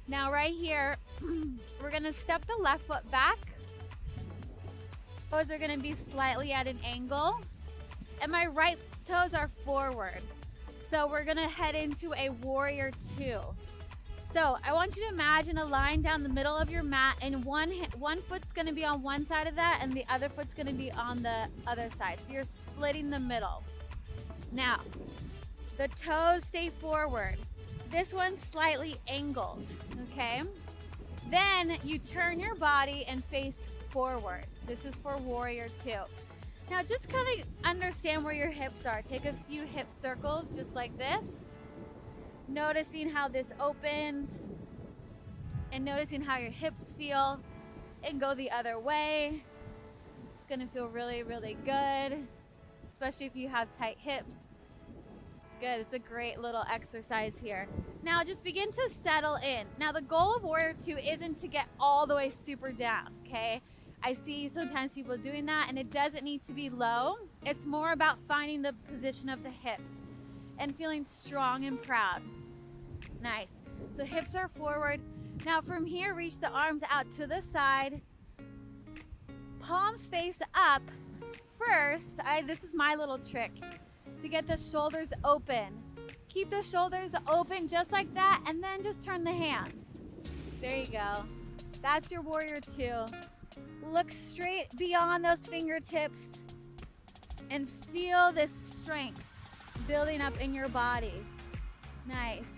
Now right here, we're gonna step the left foot back. Toes are gonna be slightly at an angle. And my right toes are forward. So we're gonna head into a warrior two. So I want you to imagine a line down the middle of your mat, and one foot's gonna be on one side of that and the other foot's gonna be on the other side. So you're splitting the middle. Now, the toes stay forward. This one's slightly angled, okay? Then you turn your body and face forward. This is for warrior two. Now just kind of understand where your hips are. Take a few hip circles just like this. Noticing how this opens and noticing how your hips feel, and go the other way. It's gonna feel really, really good, especially if you have tight hips. Good, it's a great little exercise here. Now just begin to settle in. Now the goal of warrior two isn't to get all the way super down, okay? I see sometimes people doing that, and it doesn't need to be low. It's more about finding the position of the hips and feeling strong and proud. Nice. So hips are forward. Now from here, reach the arms out to the side. Palms face up. First, this is my little trick to get the shoulders open. Keep the shoulders open just like that, and then just turn the hands. There you go. That's your warrior two. Look straight beyond those fingertips and feel this strength building up in your body. Nice.